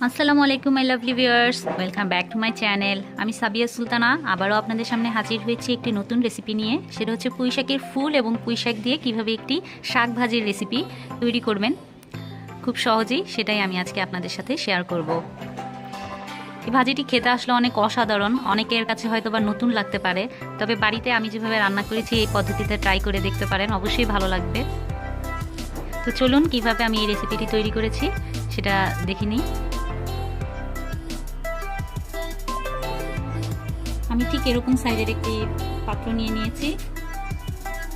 আসসালামু আলাইকুম my lovely viewers, welcome back to my channel. আমি সাবিয়া সুলতানা আবারও আপনাদের সামনে হাজির হয়েছি একটি নতুন রেসিপি নিয়ে। সেটা হচ্ছে পুঁই শাকের ফুল এবং পুঁই শাক দিয়ে কীভাবে একটি শাক ভাজির রেসিপি তৈরি করবেন খুব সহজেই, সেটাই আমি আজকে আপনাদের সাথে শেয়ার করব। এই ভাজিটি খেতে আসলে অনেক অসাধারণ, অনেকের কাছে হয়তো বা নতুন লাগতে পারে, তবে বাড়িতে আমি যেভাবে রান্না করেছি এই পদ্ধতিতে ট্রাই করে দেখতে পারেন, অবশ্যই ভালো লাগবে। তো চলুন কীভাবে আমি এই রেসিপিটি তৈরি করেছি সেটা দেখে নিই। আমি ঠিক এরকম সাইজের একটি পাত্র নিয়ে নিয়েছি।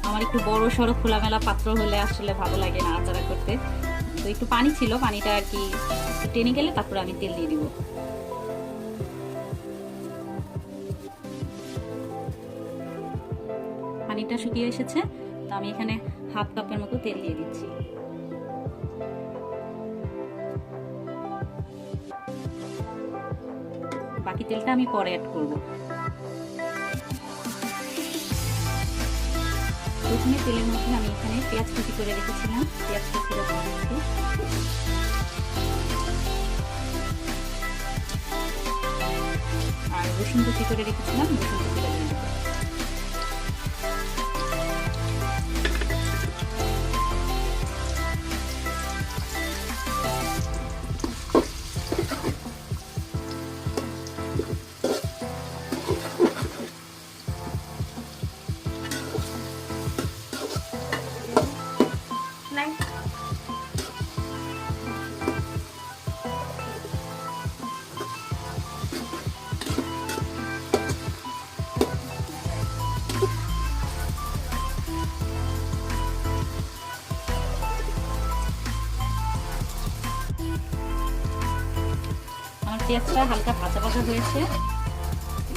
আমার একটু বড় সড়ো খোলামেলা পাত্র হলে আসলে ভালো লাগে নাড়াচাড়া করতে, তো একটু পানি ছিল, পানিটা আর কি টেনে গেলে তারপর আমি তেল দিয়ে দিব। পানিটা শুকিয়ে এসেছে, তো আমি এখানে হাফ কাপের মতো তেল দিয়ে দিচ্ছি। বাকি তেলটা আমি পরে অ্যাড করব। প্রথমে তেলের মধ্যে আমি এখানে পেঁয়াজ কুচি করে রেখেছিলাম, পেঁয়াজ কুচিটা দিয়ে দিচ্ছি। আর রসুন কুচি করে রেখেছিলাম, রসুন কুচিটা দিয়ে দিচ্ছি। আমার পেঁয়াজটা হালকা ভাজা ভাজা হয়েছে,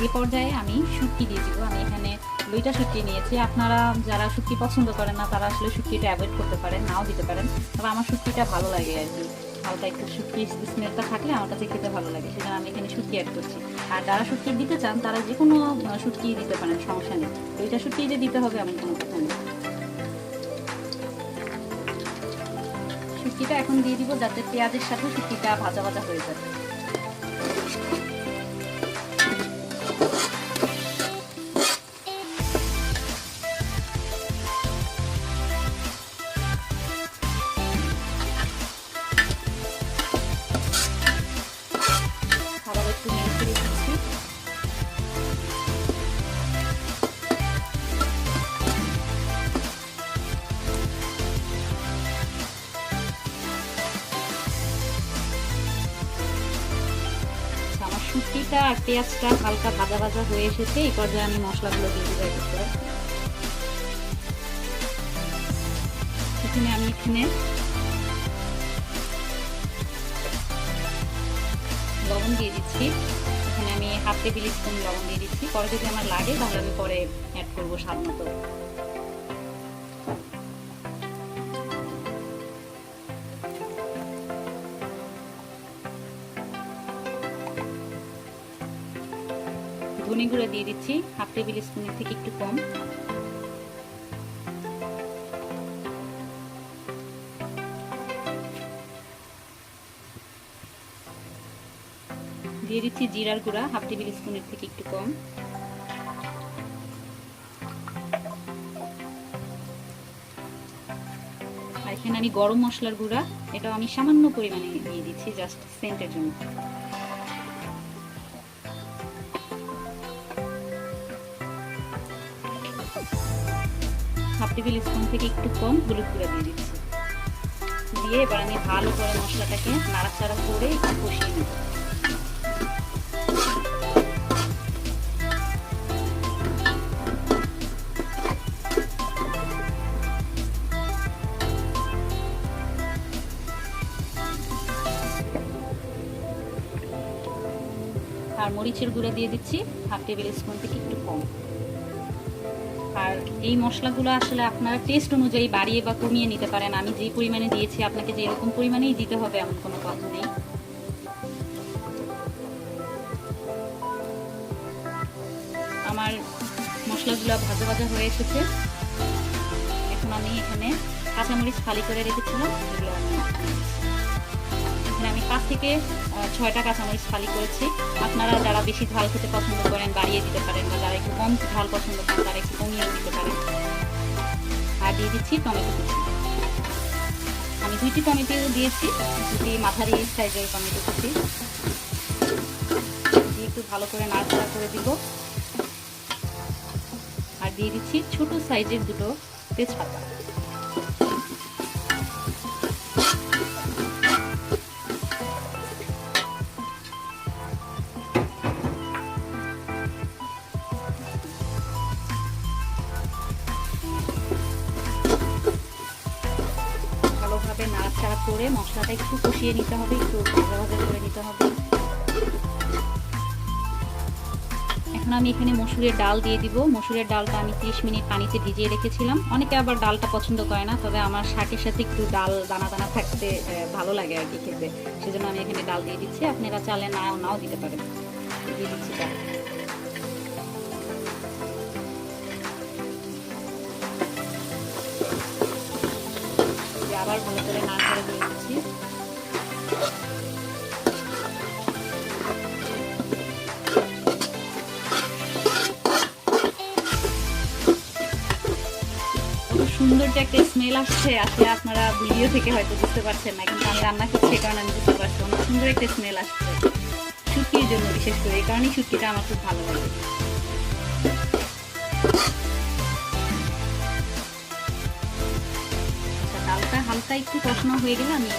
এই পর্যায়ে আমি শুটকি দিয়ে দিব। আমি এখানে 2টা শুটকি নিয়েছি। আপনারা যারা শুটকি পছন্দ করেন না তারা আসলে শুটকিটা অ্যাভয়েড করতে পারেন, নাও দিতে পারেন, তবে আমার শুটকিটা ভালো লাগে আর কি। হালকা একটু শুটকি স্মেলটা থাকলে আমার কাছে খেতে ভালো লাগে, সেজন্য আমি এখানে শুটকি অ্যাড করছি। আর যারা শুটকি দিতে চান তারা যে কোনো শুটকি দিতে পারেন, সমস্যা নেই। 2টা শুটকি যে দিতে হবে এমন কোনো কথা নেই। শুটকিটা এখন দিয়ে দিব যাতে পেঁয়াজের সাথে শুটকিটা ভাজা ভাজা হয়ে যায়। আবার একটু নেড়ে চেড়ে দিচ্ছি। আমার শুটকিটা আর পেঁয়াজটা হালকা ভাজা ভাজা হয়ে এসেছে, এই পর্যায়ে আমি মশলাগুলো দিয়ে দিব। এখানে আমি লবণ দিয়ে দিচ্ছি। এখানে আমি হাফ টেবিল স্পুন লবণ দিয়ে দিচ্ছি, পরে যদি আমার লাগে তাহলে আমি পরে অ্যাড করবো স্বাদ মতো। ধনে গুঁড়া দিয়ে দিচ্ছি হাফ টেবিল স্পুনের থেকে একটু কম। দিয়ে দিচ্ছি জিরার গুঁড়া হাফ টেবিল স্পুনের থেকে একটু কম। আর এখানে আমি গরম মশলার গুঁড়া, এটাও আমি সামান্য পরিমাণে দিয়ে দিচ্ছি জাস্ট সেন্টের জন্য। হাফ টেবিল স্পুন থেকে একটু কম হলুদ গুঁড়া দিয়ে দিচ্ছি। দিয়ে এবার আমি ভালো করে মশলাটাকে নাড়াচাড়া করে একটু কষিয়ে নেব। আর মরিচের গুঁড়া দিয়ে দিচ্ছি হাফ টেবিল স্পুন থেকে একটু কম। আর এই মশলাগুলো আসলে আপনারা টেস্ট অনুযায়ী বাড়িয়ে বা কমিয়ে নিতে পারেন। আমি যে পরিমাণে দিয়েছি আপনাকে যে এরকম পরিমাণেই দিতে হবে এমন কোনো কথা নেই। আমার মশলাগুলো ভাজা ভাজা হয়ে এসেছে, এখন আমি এখানে কাঁচামরিচ ফালি করে রেখেছিলাম, এগুলো এখানে আমি 5 থেকে 6টা কাঁচামরিচ ফালি করেছি। আপনারা যারা বেশি ঝাল খেতে পছন্দ করেন বাড়িয়ে দিতে পারেন, বা যারা একটু কম ঝাল পছন্দ করেন তারা একটু কমিয়ে দিতে পারেন। আর দিয়ে দিচ্ছি টমেটো কুচি। আমি 2টি টমেটো দিয়েছি, 2টি মাঝারি সাইজের টমেটো কুচি দিয়ে একটু ভালো করে নাড়াচাড়া করে দিব। আর দিয়ে দিচ্ছি ছোট সাইজের 2টো তেজপাতা। ভালোভাবে নাড়াচাড়া করে মশলাটা একটু কষিয়ে নিতে হবে, একটু ভাজা ভাজা করে নিতে হবে। এখন আমি এখানে মসুরের ডাল দিয়ে দিব। মসুরের ডালটা আমি 30 মিনিট পানিতে ভিজিয়ে রেখেছিলাম। অনেকে আবার ডালটা পছন্দ করে না, তবে আমার শাকের সাথে একটু ডাল দানা দানা থাকতে ভালো লাগে আর কি খেতে, সেজন্য আমি এখানে ডাল দিয়ে দিচ্ছি। আপনারা চাইলে নাও দিতে পারেন। দিয়ে দিচ্ছি ডাল। আবার ভালো করে নাড়াচাড়া করে দিচ্ছি। সুন্দর যে একটা স্মেল আসছে, আসলে আপনারা ভিডিও থেকে হয়তো বুঝতে পারছেন না, কিন্তু আমি রান্না করছি কারণ আমি বুঝতে পারছি অনেক সুন্দর একটা স্মেল আসছে শুটকির জন্য, বিশেষ করে এই কারণেই শুটকিটা আমার খুব ভালো লাগে। ডালটা হালকা একটু কষানো হয়ে গেলে আমি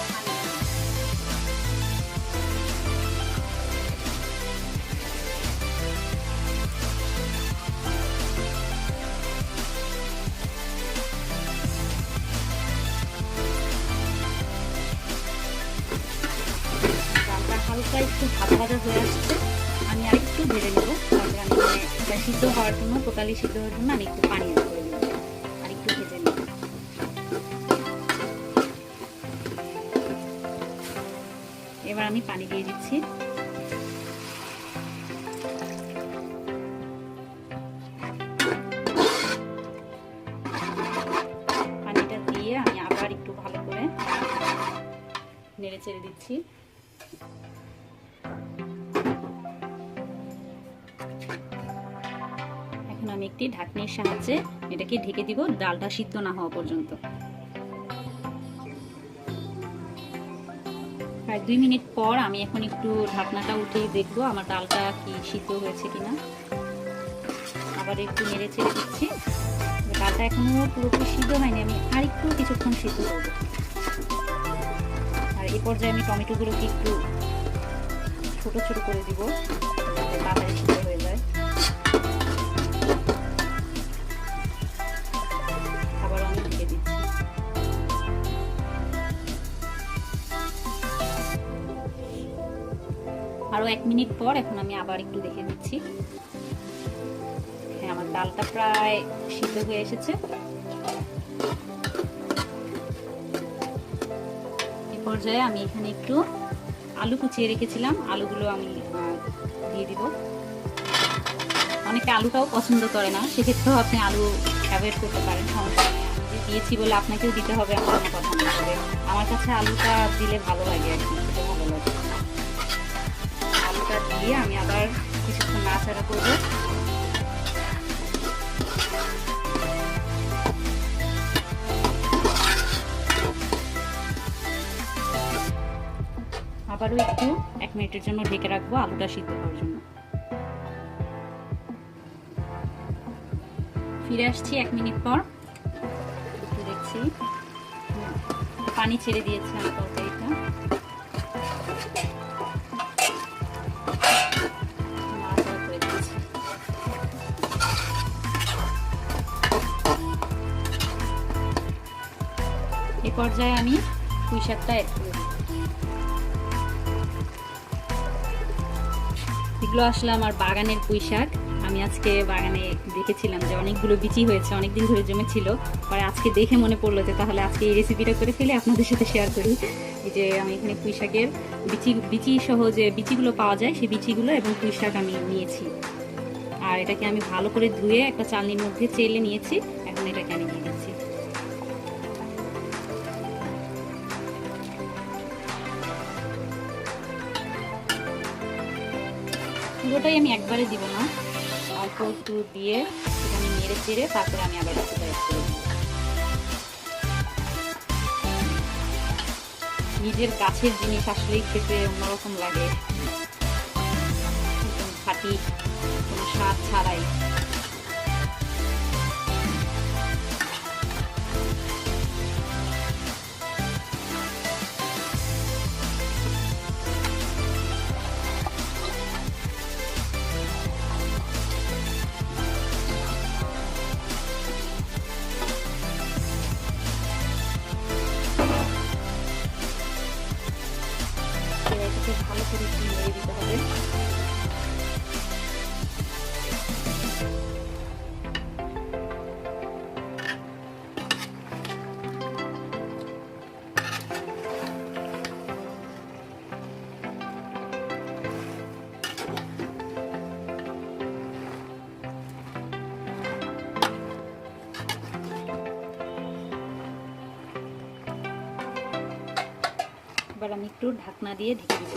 হালকা একটু ভাজা ভাজা হয়ে আসছে, আমি আর একটু ভেজে নেব। তারপরে আমি এটা সিদ্ধ হওয়ার জন্য, টোটালি সিদ্ধ হওয়ার জন্য আমি একটু পানি অ্যাড করে নেব, আর একটু ভেজে নেব। এবার আমি পানি দিয়ে দিচ্ছি। পানিটা দিয়ে আমি আবার একটু ভালো করে নেড়ে চেড়ে দিচ্ছি। এখন আমি একটি ঢাকনির সাহায্যে এটাকে ঢেকে দিব ডালটা সিদ্ধ না হওয়া পর্যন্ত। প্রায় 2 মিনিট পর আমি এখন একটু ঢাকনাটা উঠিয়ে দেখবো আমার ডালটা কি সিদ্ধ হয়েছে কিনা। আবার একটু নেড়ে চেড়ে দিচ্ছি। ডালটা এখনো পুরোপুরি সিদ্ধ হয়নি, আমি আর একটু কিছুক্ষণ সিদ্ধ করবো। আর এই পর্যায়ে আমি টমেটোগুলোকে একটু ছোট ছোট করে দিব যাতে তাড়াতাড়ি সিদ্ধ হয়ে যায়। আবার আমি ঢেকে দিচ্ছি। আরো 1 মিনিট পর এখন আমি আবার একটু দেখে দিচ্ছি। হ্যাঁ, আমার ডালটা প্রায় সিদ্ধ হয়ে এসেছে। এই পর্যায়ে আমি এখানে একটু আলু কুচিয়ে রেখেছিলাম, আলুগুলো আমি দিয়ে দিব। অনেকে আলুটাও পছন্দ করে না, সেক্ষেত্রেও আপনি আলু অ্যাভয়েড করতে পারেন, সমস্যা নেই। আমি দিয়েছি বলে আপনাকেও দিতে হবে এমন কোনো কথা না। তবে আমার কাছে আলুটা দিলে ভালো লাগে আর কি, খেতে ভালো লাগে। আলুটা দিয়ে আমি আবার কিছুক্ষণ নাড়াচাড়া করবো। আবারও একটু 1 মিনিটের জন্য ঢেকে রাখবো আলুটা সিদ্ধ হওয়ার জন্য। ফিরে আসছি 1 মিনিট পর। একটু দেখছি পানি ছেড়ে দিয়েছে আমার তরকারিটা। নাড়াচাড়া করে দিচ্ছি। এই পর্যায়ে আমি পুঁই শাকটা অ্যাড করে দিই। এগুলো আসলে আমার বাগানের পুঁই শাক। আমি আজকে বাগানে দেখেছিলাম যে অনেকগুলো বিচি হয়েছে, অনেকদিন ধরে জমেছিল। পরে আজকে দেখে মনে পড়লো যে তাহলে আজকে এই রেসিপিটা করে ফেলে আপনাদের সাথে শেয়ার করি। এই যে আমি এখানে পুঁই শাকের বিচি সহ যে বিচিগুলো পাওয়া যায় সেই বিচিগুলো এবং পুঁই শাক আমি নিয়েছি। আর এটাকে আমি ভালো করে ধুয়ে একটা চালনির মধ্যে চেলে নিয়েছি। এখন এটাকে আমি দিয়ে দিচ্ছি। পুরোটাই আমি একবারে দিব না, অল্প একটু দিয়ে সেটা আমি নেড়ে চেড়ে তারপরে আমি আবার বাকিটা অ্যাড করে দিব। নিজের গাছের জিনিস আসলেই খেতে অন্যরকম লাগে, একদম খাঁটি, কোনো স্বাদ ছাড়াই। ভালো করে একটু নেড়ে দিতে হবে। এবার আমি একটু ঢাকনা দিয়ে ঢেকে দিব।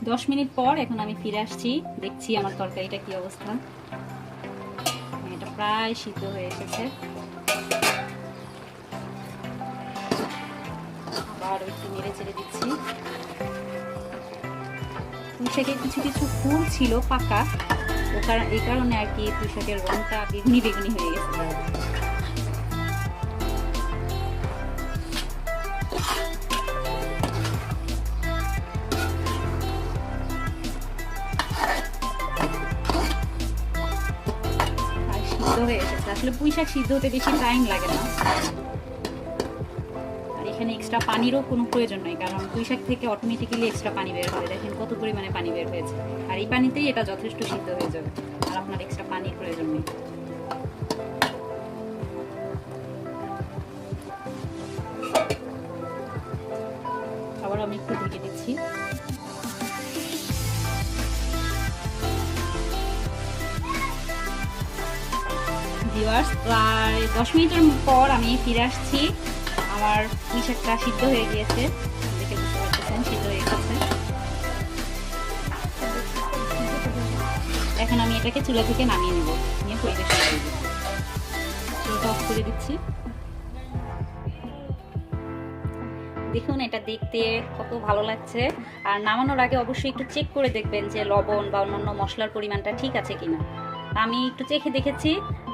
10 মিনিট পর এখন আমি ফিরে আসছি, দেখছি আমার তরকারিটা কি অবস্থা। এটা প্রায় সিদ্ধ হয়ে এসেছে। আবার একটু নেড়ে চেড়ে দিচ্ছি। পুঁই শাকের কিছু কিছু ফুল ছিল পাকা, এই কারণে আর কি পুঁই শাকের রংটা বেগুনি বেগুনি হয়ে গেছে। হয়ে এসেছে। আসলে পুঁই শাক সিদ্ধ হতে বেশি টাইম লাগে না, আর এখানে এক্সট্রা পানিরও কোনো প্রয়োজন নেই, কারণ পুঁই শাক থেকে অটোমেটিক্যালি এক্সট্রা পানি বের হবে। দেখেন কত পরিমাণে পানি বের হয়েছে, আর এই পানিতেই এটা যথেষ্ট সিদ্ধ হয়ে যাবে, আর আপনার এক্সট্রা পানির প্রয়োজন নেই। আবার আমি একটু ঢেকে দিচ্ছি। ভিউয়ার্স, প্রায় 10 মিনিটের পর আমি ফিরে আসছি। আমার পুঁই শাকটা সিদ্ধ হয়ে গিয়েছে, দেখে বুঝতে পারতেছেন সিদ্ধ হয়ে গেছে। এখন আমি এটাকে চুলা থেকে নামিয়ে নেব, নিয়ে পরিবেশন করে দেব। চুলাটা অফ করে দিচ্ছি। দেখুন এটা দেখতে কত ভালো লাগছে, আর নামানোর আগে অবশ্যই একটু চেক করে দেখবেন যে লবণ বা অন্যান্য মশলার পরিমাণটা ঠিক আছে কিনা। আমি একটু চেখে দেখেছি,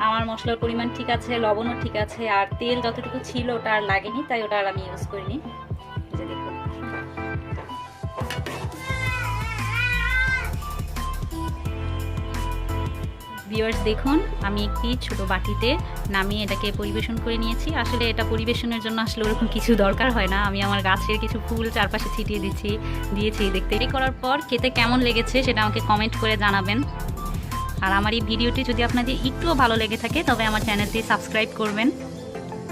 আমার মশলার পরিমাণ ঠিক আছে, লবণও ঠিক আছে, আর তেল যতটুকু ছিল ওটা আর লাগেনি, তাই ওটা আর আমি ইউজ করিনি। দেখুন ভিউয়ার্স, দেখুন আমি একটি ছোট বাটিতে নামিয়ে এটাকে পরিবেশন করে নিয়েছি। আসলে এটা পরিবেশনের জন্য আসলে ওরকম কিছু দরকার হয় না, আমি আমার গাছের কিছু ফুল চারপাশে ছিটিয়ে দিয়েছি। দেখতে করার পর খেতে কেমন লেগেছে সেটা আমাকে কমেন্ট করে জানাবেন। আর আমার এই ভিডিওটি যদি আপনাদের একটুও ভালো লেগে থাকে তবে আমার চ্যানেলটি সাবস্ক্রাইব করবেন।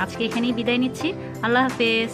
আজকে এখানেই বিদায় নিচ্ছি। আল্লাহ হাফেজ।